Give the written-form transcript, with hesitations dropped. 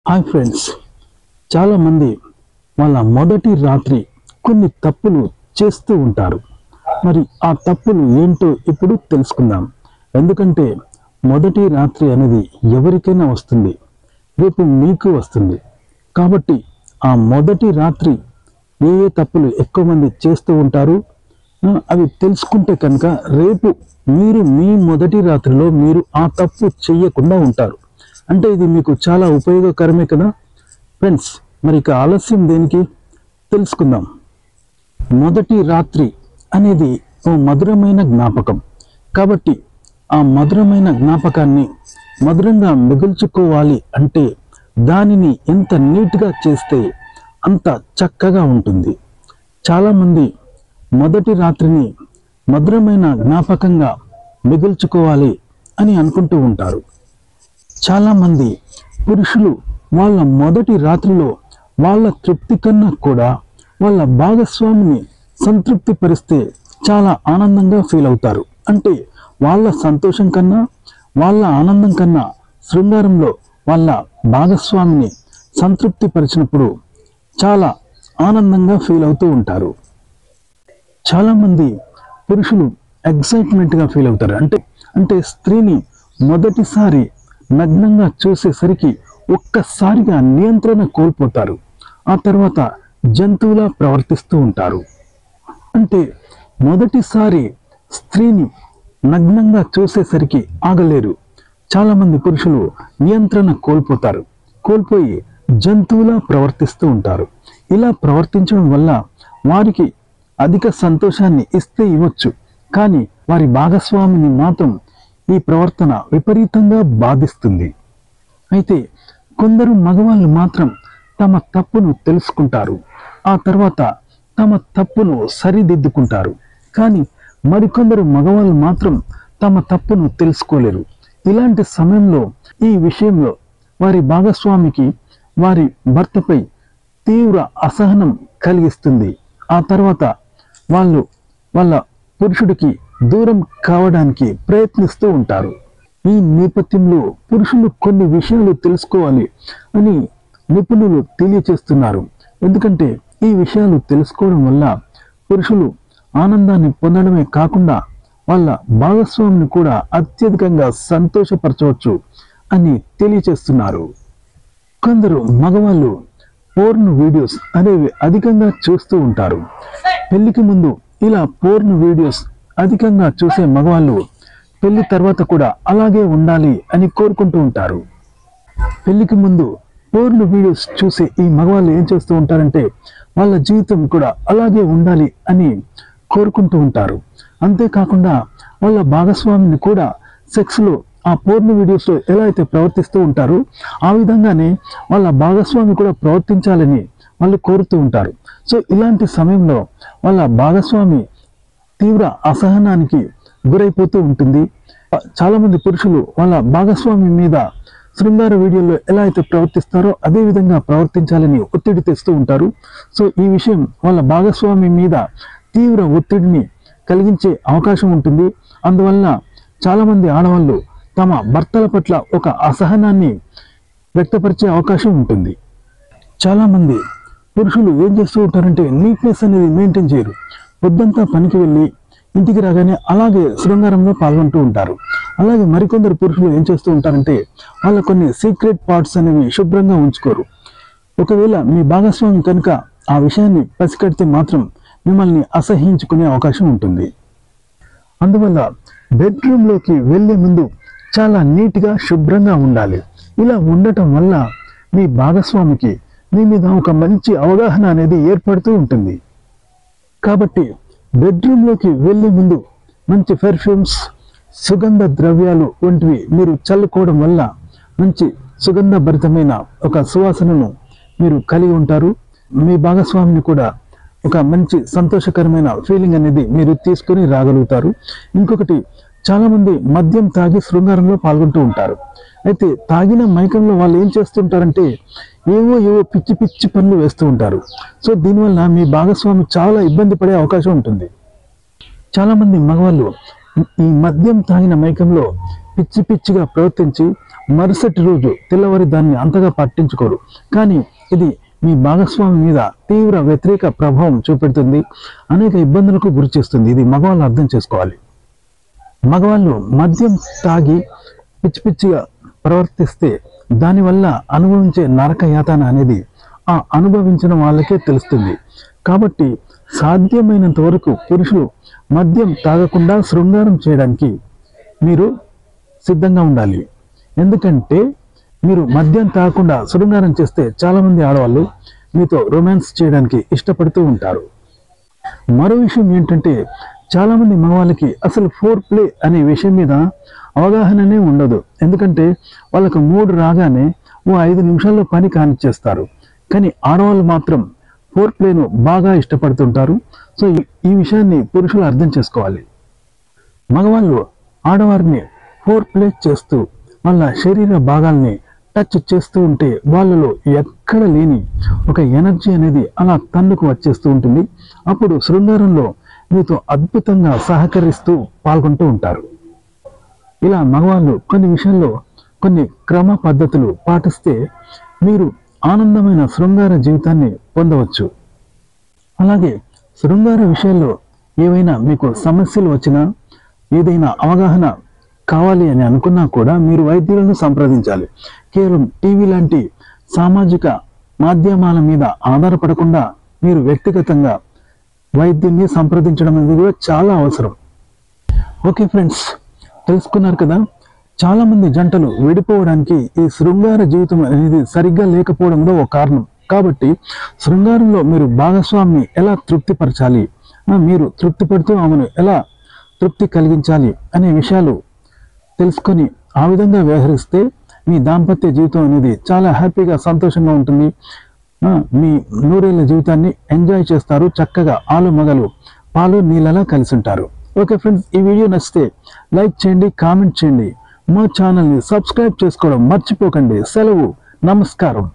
Hi friends, చాలామంది వాళ్ళ మొదటి రాత్రి కొన్ని తప్పులు చేస్తూ ఉంటారు. మరి ఆ తప్పులు ఏంటో ఇప్పుడు తెలుసుకుందాం. ఎందుకంటే మొదటి రాత్రి అనేది ఎవరికైనా వస్తుంది, రేపు మీకు వస్తుంది. కాబట్టి ఆ మొదటి రాత్రి ఏ ఏ తప్పులు ఎక్కువ మంది చేస్తూ ఉంటారు అవి తెలుసుకుంటే కనుక రేపు మీరు మీ మొదటి రాత్రిలో మీరు ఆ తప్పు చెయ్యకుండా ఉంటారు. అంటే ఇది మీకు చాలా ఉపయోగకరమే కదా ఫ్రెండ్స్. మరి ఇక ఆలస్యం దేనికి, తెలుసుకుందాం. మొదటి రాత్రి అనేది ఓ మధురమైన జ్ఞాపకం. కాబట్టి ఆ మధురమైన జ్ఞాపకాన్ని మధురంగా మిగుల్చుకోవాలి అంటే దానిని ఎంత నీట్గా చేస్తే అంత చక్కగా ఉంటుంది. చాలామంది మొదటి రాత్రిని మధురమైన జ్ఞాపకంగా మిగుల్చుకోవాలి అని అనుకుంటూ ఉంటారు. చాలామంది పురుషులు వాళ్ళ మొదటి రాత్రిలో వాళ్ళ తృప్తి కన్నా కూడా వాళ్ళ భాగస్వామిని సంతృప్తి పరిస్తే చాలా ఆనందంగా ఫీల్ అవుతారు. అంటే వాళ్ళ సంతోషం కన్నా వాళ్ళ ఆనందం కన్నా శృంగారంలో వాళ్ళ భాగస్వామిని సంతృప్తి పరిచినప్పుడు చాలా ఆనందంగా ఫీల్ అవుతూ ఉంటారు. చాలామంది పురుషులు ఎక్సైట్మెంట్గా ఫీల్ అవుతారు. అంటే స్త్రీని మొదటిసారి నగ్నంగా చూసేసరికి ఒక్కసారిగా నియంత్రణ కోల్పోతారు. ఆ తర్వాత జంతువులా ప్రవర్తిస్తూ ఉంటారు. అంటే మొదటిసారి స్త్రీని నగ్నంగా చూసేసరికి ఆగలేరు. చాలామంది పురుషులు నియంత్రణ కోల్పోయి జంతువులా ప్రవర్తిస్తూ ఉంటారు. ఇలా ప్రవర్తించడం వల్ల వారికి అధిక సంతోషాన్ని ఇస్తే ఇవ్వచ్చు, కానీ వారి భాగస్వామిని మాత్రం ఈ ప్రవర్తన విపరీతంగా బాధిస్తుంది. అయితే కొందరు మగవాళ్ళు మాత్రం తమ తప్పును తెలుసుకుంటారు, ఆ తర్వాత తమ తప్పును సరిదిద్దుకుంటారు. కానీ మరికొందరు మగవాళ్ళు మాత్రం తమ తప్పును తెలుసుకోలేరు. ఇలాంటి సమయంలో ఈ విషయంలో వారి భాగస్వామికి వారి భర్తపై తీవ్ర అసహనం కలిగిస్తుంది. ఆ తర్వాత వాళ్ళ పురుషుడికి దూరం కావడానికి ప్రయత్నిస్తూ ఉంటారు. ఈ నేపథ్యంలో పురుషులు కొన్ని విషయాలు తెలుసుకోవాలి అని నిపుణులు తెలియచేస్తున్నారు. ఎందుకంటే ఈ విషయాలు తెలుసుకోవడం వల్ల పురుషులు ఆనందాన్ని పొందడమే కాకుండా వాళ్ళ భాగస్వామిని కూడా అత్యధికంగా సంతోషపరచవచ్చు అని తెలియచేస్తున్నారు. కొందరు మగవాళ్ళు పోర్న్ వీడియోస్ అనేవి అధికంగా చూస్తూ ఉంటారు. పెళ్లికి ముందు ఇలా పోర్న్ వీడియోస్ అధికంగా చూసే మగవాళ్ళు పెళ్లి తర్వాత కూడా అలాగే ఉండాలి అని కోరుకుంటూ ఉంటారు. పెళ్లికి ముందు పోర్న్ వీడియోస్ చూసే ఈ మగవాళ్ళు ఏం చేస్తూ ఉంటారంటే వాళ్ళ జీవితం కూడా అలాగే ఉండాలి అని కోరుకుంటూ ఉంటారు. అంతేకాకుండా వాళ్ళ భాగస్వామిని కూడా సెక్స్లో ఆ పోర్న్ వీడియోస్లో ఎలా అయితే ప్రవర్తిస్తూ ఉంటారో ఆ విధంగానే వాళ్ళ భాగస్వామి కూడా ప్రవర్తించాలని వాళ్ళు కోరుతూ ఉంటారు. సో ఇలాంటి సమయంలో వాళ్ళ భాగస్వామి తీవ్ర అసహనానికి గురైపోతూ ఉంటుంది. చాలామంది పురుషులు వాళ్ళ భాగస్వామి మీద శృంగార వీడియోలో ఎలా అయితే ప్రవర్తిస్తారో అదే విధంగా ప్రవర్తించాలని ఒత్తిడి తెస్తూ ఉంటారు. సో ఈ విషయం వాళ్ళ భాగస్వామి మీద తీవ్ర ఒత్తిడిని కలిగించే అవకాశం ఉంటుంది. అందువల్ల చాలామంది ఆడవాళ్ళు తమ భర్తల పట్ల ఒక అసహనాన్ని వ్యక్తపరిచే అవకాశం ఉంటుంది. చాలామంది పురుషులు ఏం చేస్తూ ఉంటారంటే నీట్నెస్ అనేది మెయింటైన్ చేయరు. పొద్దంతా పనికి వెళ్ళి ఇంటికి రాగానే అలాగే శృంగారంలో పాల్గొంటూ ఉంటారు. అలాగే మరికొందరు పురుషులు ఏం చేస్తూ ఉంటారంటే వాళ్ళ కొన్ని సీక్రెట్ పార్ట్స్ అనేవి శుభ్రంగా ఉంచుకోరు. ఒకవేళ మీ భాగస్వామి కనుక ఆ విషయాన్ని పసిగడితే మాత్రం మిమ్మల్ని అసహ్యించుకునే అవకాశం ఉంటుంది. అందువల్ల బెడ్రూమ్లోకి వెళ్ళే ముందు చాలా నీట్గా శుభ్రంగా ఉండాలి. ఇలా ఉండటం వల్ల మీ భాగస్వామికి మీ మీద ఒక మంచి అవగాహన అనేది ఏర్పడుతూ ఉంటుంది. కాబట్టి బెడ్రూమ్లోకి వెళ్ళే ముందు మంచి పెర్ఫ్యూమ్స్, సుగంధ ద్రవ్యాలు వంటివి మీరు చల్లుకోవడం వల్ల మంచి సుగంధభరితమైన ఒక సువాసనను మీరు కలిగి ఉంటారు. మీ భాగస్వామిని కూడా ఒక మంచి సంతోషకరమైన ఫీలింగ్ అనేది మీరు తీసుకొని రాగలుగుతారు. ఇంకొకటి, చాలామంది మద్యం తాగి శృంగారంలో పాల్గొంటూ ఉంటారు. అయితే తాగిన మైకంలో వాళ్ళు ఏం చేస్తుంటారంటే ఏవో పిచ్చి పిచ్చి పనులు వేస్తూ ఉంటారు. సో దీనివల్ల మీ భాగస్వామి చాలా ఇబ్బంది పడే అవకాశం ఉంటుంది. చాలామంది మగవాళ్ళు ఈ మద్యం తాగిన మైకంలో పిచ్చిగా ప్రవర్తించి మరుసటి రోజు తెల్లవారి దాన్ని అంతగా పట్టించుకోరు. కానీ ఇది మీ భాగస్వామి మీద తీవ్ర వ్యతిరేక ప్రభావం చూపెడుతుంది, అనేక ఇబ్బందులకు గురి చేస్తుంది. ఇది మగవాళ్ళు అర్థం చేసుకోవాలి. మగవాళ్ళు మద్యం తాగి పిచ్చి పిచ్చిగా ప్రవర్తిస్తే దానివల్ల అనుభవించే నరక యాతన అనేది ఆ అనుభవించిన వాళ్ళకే తెలుస్తుంది. కాబట్టి సాధ్యమైనంత వరకు పురుషులు మద్యం తాగకుండా శృంగారం చేయడానికి మీరు సిద్ధంగా ఉండాలి. ఎందుకంటే మీరు మద్యం తాగకుండా శృంగారం చేస్తే చాలామంది ఆడవాళ్ళు మీతో రొమాన్స్ చేయడానికి ఇష్టపడుతూ ఉంటారు. మరో విషయం ఏంటంటే చాలామంది మగవాళ్ళకి అసలు ఫోర్ ప్లే అనే విషయం మీద అవగాహననే ఉండదు. ఎందుకంటే వాళ్ళకు మూడు రాగానే 5 నిమిషాల్లో పని కానిచ్చేస్తారు. కానీ ఆడవాళ్ళు మాత్రం ఫోర్ ప్లేను బాగా ఇష్టపడుతుంటారు. సో ఈ విషయాన్ని పురుషులు అర్థం చేసుకోవాలి. మగవాళ్ళు ఆడవారిని ఫోర్ ప్లే చేస్తూ వాళ్ళ శరీర భాగాల్ని టచ్ చేస్తూ ఉంటే వాళ్ళలో ఎక్కడ లేని ఒక ఎనర్జీ అనేది అలా తన్నుకు వచ్చేస్తూ ఉంటుంది. అప్పుడు శృంగారంలో మీతో అద్భుతంగా సహకరిస్తూ పాల్గొంటూ ఉంటారు. ఇలా మగవాళ్ళు కొన్ని విషయాల్లో కొన్ని క్రమ పద్ధతులు పాటిస్తే మీరు ఆనందమైన శృంగార జీవితాన్ని పొందవచ్చు. అలాగే శృంగార విషయాల్లో ఏవైనా మీకు సమస్యలు వచ్చినా, ఏదైనా అవగాహన కావాలి అని అనుకున్నా కూడా మీరు వైద్యులను సంప్రదించాలి. కేవలం టీవీ లాంటి సామాజిక మాధ్యమాల మీద ఆధారపడకుండా మీరు వ్యక్తిగతంగా వైద్యుని సంప్రదించడం అనేది కూడా చాలా అవసరం. ఓకే ఫ్రెండ్స్, తెలుసుకున్నారు కదా, చాలా మంది జంటలు విడిపోవడానికి ఈ శృంగార జీవితం అనేది సరిగ్గా లేకపోవడంలో ఒక కారణం. కాబట్టి శృంగారంలో మీరు భాగస్వామిని ఎలా తృప్తిపరచాలి, మీరు తృప్తిపడుతూ ఆమెను ఎలా తృప్తి కలిగించాలి అనే విషయాలు తెలుసుకొని ఆ విధంగా వ్యవహరిస్తే మీ దాంపత్య జీవితం అనేది చాలా హ్యాపీగా సంతోషంగా ఉంటుంది. మీ నూరేళ్ల జీవితాన్ని ఎంజాయ్ చేస్తారు. చక్కగా ఆలు మగలు పాలు నీళ్ళలా కలిసి ఉంటారు. ఓకే ఫ్రెండ్స్, ఈ వీడియో నచ్చితే లైక్ చేయండి, కామెంట్ చేయండి, మా ఛానల్ని సబ్స్క్రైబ్ చేసుకోవడం మర్చిపోకండి. సెలవు, నమస్కారం.